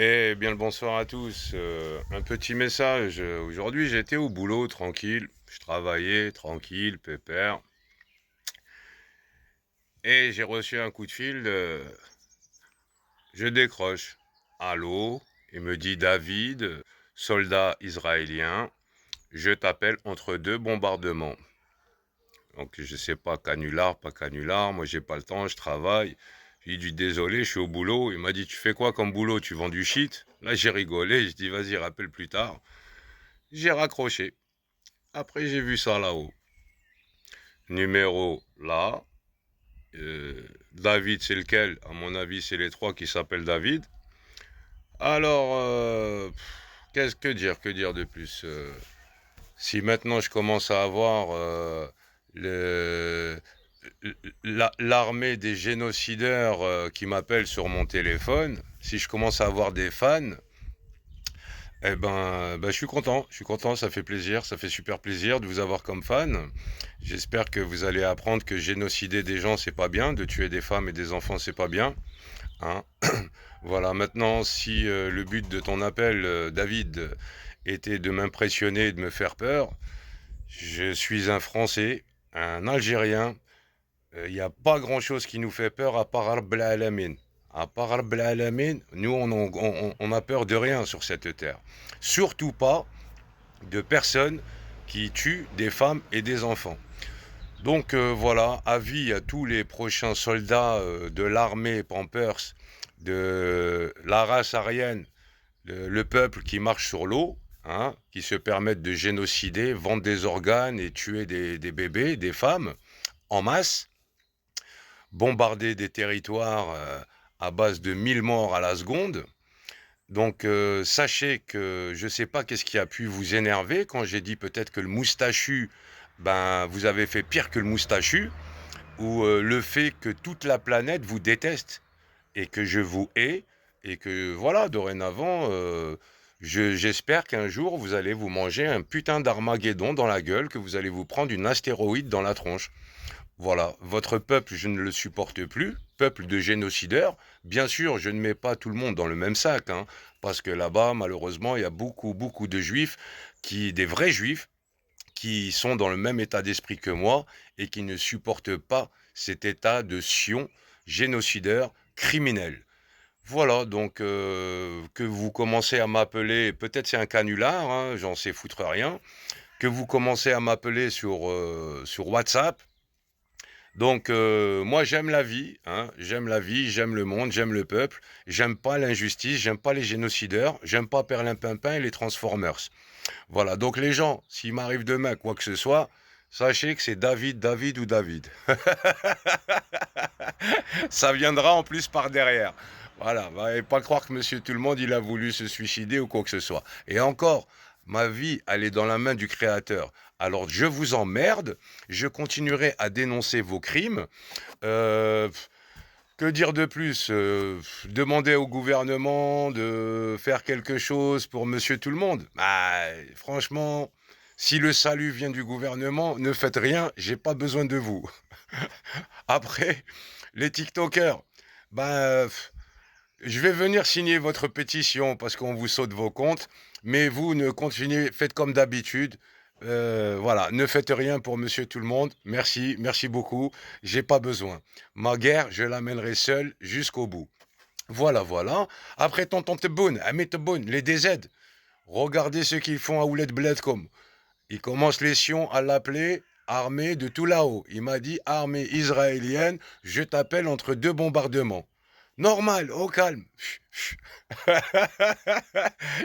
Eh bien le bonsoir à tous. Un petit message. Aujourd'hui j'étais au boulot tranquille. Je travaillais tranquille, pépère. Et j'ai reçu un coup de fil. Je décroche. Allô? Il me dit David, soldat israélien. Je t'appelle entre deux bombardements. Donc je sais pas, canular, pas canular. Moi j'ai pas le temps, je travaille. J'ai dit désolé, je suis au boulot. Il m'a dit tu fais quoi comme boulot? Tu vends du shit? Là j'ai rigolé. Je dis vas-y rappelle plus tard. J'ai raccroché. Après, j'ai vu ça là-haut. Numéro là. David, c'est lequel? À mon avis, c'est les trois qui s'appellent David. Alors, qu'est-ce que dire de plus? Si maintenant je commence à avoir le, l'armée des génocideurs qui m'appellent sur mon téléphone, si je commence à avoir des fans, je suis content, ça fait plaisir, ça fait super plaisir de vous avoir comme fan. J'espère que vous allez apprendre que génocider des gens, c'est pas bien, de tuer des femmes et des enfants, c'est pas bien. Hein. Voilà, maintenant, si le but de ton appel, David, était de m'impressionner et de me faire peur, je suis un Français, un Algérien. Il n'y a pas grand-chose qui nous fait peur à part Rabb Alamin. À part Rabb Alamin, nous, on a peur de rien sur cette terre. Surtout pas de personnes qui tuent des femmes et des enfants. Donc voilà, avis à tous les prochains soldats de l'armée Pampers, de la race aryenne, le peuple qui marche sur l'eau, hein, qui se permettent de génocider, vendre des organes et tuer des bébés, des femmes, en masse, bombarder des territoires à base de 1000 morts à la seconde. Donc sachez que je ne sais pas qu'est-ce qui a pu vous énerver quand j'ai dit peut-être que le moustachu, ben vous avez fait pire que le moustachu, ou le fait que toute la planète vous déteste et que je vous hais et que voilà, dorénavant, j'espère qu'un jour vous allez vous manger un putain d'Armageddon dans la gueule, que vous allez vous prendre une astéroïde dans la tronche. Voilà, votre peuple, je ne le supporte plus, peuple de génocideurs. Bien sûr, je ne mets pas tout le monde dans le même sac, hein, parce que là-bas, malheureusement, il y a beaucoup de juifs, des vrais juifs, qui sont dans le même état d'esprit que moi et qui ne supportent pas cet état de sion génocideur criminel. Voilà, donc que vous commencez à m'appeler, peut-être c'est un canular, hein, j'en sais foutre rien, que vous commencez à m'appeler sur WhatsApp. Donc moi j'aime la vie, hein, j'aime la vie, j'aime le monde, j'aime le peuple, j'aime pas l'injustice, j'aime pas les génocideurs, j'aime pas Perlimpinpin et les Transformers. Voilà, donc les gens, s'il m'arrive demain quoi que ce soit, sachez que c'est David, David ou David. Ça viendra en plus par derrière. Voilà, et pas croire que monsieur tout le monde, il a voulu se suicider ou quoi que ce soit. Et encore, ma vie, elle est dans la main du Créateur. Alors je vous emmerde, je continuerai à dénoncer vos crimes. Euh, que dire de plus? Demander au gouvernement de faire quelque chose pour monsieur tout le monde? Bah, franchement, si le salut vient du gouvernement, ne faites rien, j'ai pas besoin de vous. Après, les TikTokers, bah, je vais venir signer votre pétition parce qu'on vous saute vos comptes, mais vous ne continuez, faites comme d'habitude. Voilà, ne faites rien pour monsieur tout le monde. Merci, merci beaucoup. J'ai pas besoin. Ma guerre, je l'amènerai seul jusqu'au bout. Voilà, voilà. Après tonton Tebboune, Ami Tebboune, les DZ, regardez ce qu'ils font à Ouled Bledcom. Ils commencent les Sions à l'appeler armée de tout là-haut. Il m'a dit armée israélienne, je t'appelle entre deux bombardements. Normal, au calme.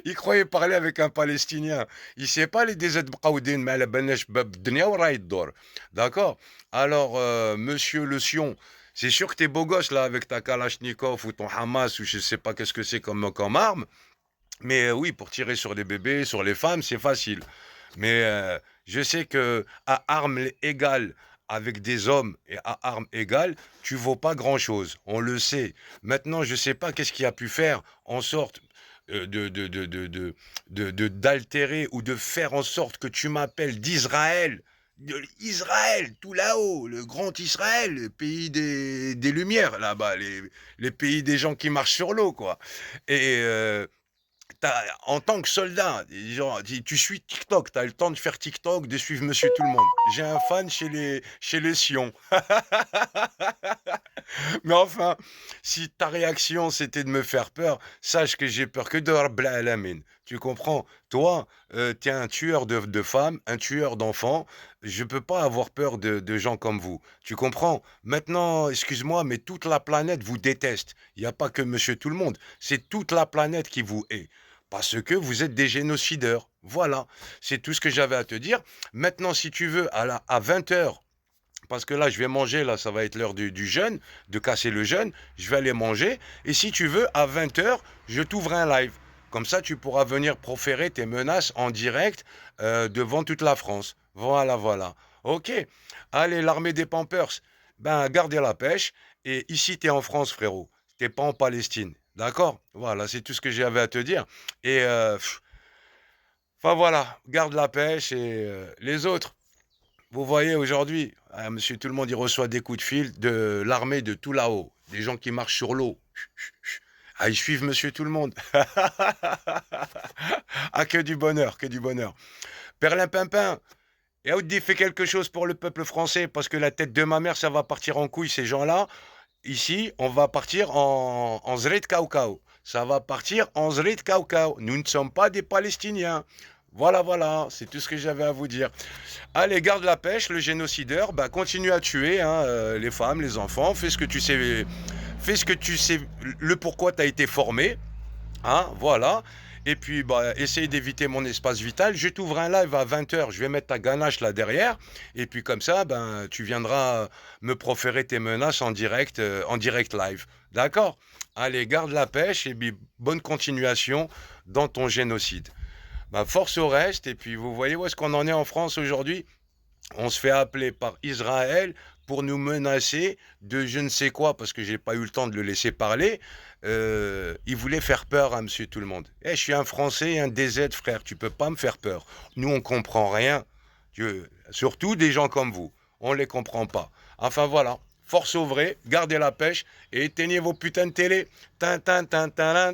Il croyait parler avec un Palestinien. Il sait pas les DZ Bqaoudin, mais la Benesh Babdnia ou Raïdor. D'accord. Alors, monsieur Le Sion, c'est sûr que t'es beau gosse là avec ta Kalachnikov ou ton Hamas ou je sais pas qu'est-ce que c'est comme arme. Mais oui, pour tirer sur les bébés, sur les femmes, c'est facile. Mais je sais que à armes égales avec des hommes et à armes égales, tu vaux pas grand-chose. On le sait. Maintenant, je sais pas qu'est-ce qui a pu faire en sorte d'altérer ou de faire en sorte que tu m'appelles d'Israël. de Israël, tout là-haut, le grand Israël, le pays des Lumières, là-bas, les pays des gens qui marchent sur l'eau, quoi. Et en tant que soldat, genre, tu suis TikTok, tu as le temps de faire TikTok, de suivre Monsieur Tout le Monde. J'ai un fan chez les Sion. Mais enfin, si ta réaction c'était de me faire peur, sache que j'ai peur que de Rabbil Alamin. Tu comprends? Toi, tu es un tueur de femmes, un tueur d'enfants. Je peux pas avoir peur de gens comme vous. Tu comprends? Maintenant, excuse-moi, mais toute la planète vous déteste. Il n'y a pas que Monsieur Tout le Monde. C'est toute la planète qui vous hait. Parce que vous êtes des génocideurs. Voilà, c'est tout ce que j'avais à te dire. Maintenant, si tu veux, à 20 heures, parce que là, je vais manger, là, ça va être l'heure du jeûne, de casser le jeûne, je vais aller manger. Et si tu veux, à 20 heures, je t'ouvre un live. Comme ça, tu pourras venir proférer tes menaces en direct devant toute la France. Voilà, voilà. Ok. Allez, l'armée des Pampers, ben, gardez la pêche. Et ici, tu es en France, frérot. T'es pas en Palestine. D'accord? Voilà, c'est tout ce que j'avais à te dire. Et, enfin voilà, garde la pêche et les autres. Vous voyez aujourd'hui, monsieur tout le monde, il reçoit des coups de fil de l'armée de tout là-haut, des gens qui marchent sur l'eau. Ah, ils suivent monsieur tout le monde. Ah, que du bonheur, que du bonheur. Perlimpinpin, et Audi fait quelque chose pour le peuple français, parce que la tête de ma mère, ça va partir en couille, ces gens-là. Ici, on va partir en Zred Kaukau. Ça va partir en Zred Kaukau. Nous ne sommes pas des Palestiniens. Voilà, voilà, c'est tout ce que j'avais à vous dire. Allez, garde la pêche, le génocideur, bah, continue à tuer hein, les femmes, les enfants, fais ce que tu sais, le pourquoi tu as été formé, hein, voilà. Et puis, bah, essaye d'éviter mon espace vital. Je t'ouvre un live à 20 heures. Je vais mettre ta ganache là derrière. Et puis, comme ça, ben, tu viendras me proférer tes menaces en direct live. D'accord? Allez, garde la pêche et puis bonne continuation dans ton génocide. Bah, force au reste. Et puis, vous voyez où est-ce qu'on en est en France aujourd'hui? On se fait appeler par Israël pour nous menacer de je ne sais quoi, parce que j'ai pas eu le temps de le laisser parler. Il voulait faire peur à monsieur tout le monde. Eh, je suis un Français, un DZ, frère, tu peux pas me faire peur. Nous, on comprend rien. Surtout des gens comme vous. On les comprend pas. Enfin voilà. Force au vrai, gardez la pêche et éteignez vos putains de télé. Tin, tin, tin, tin, tin.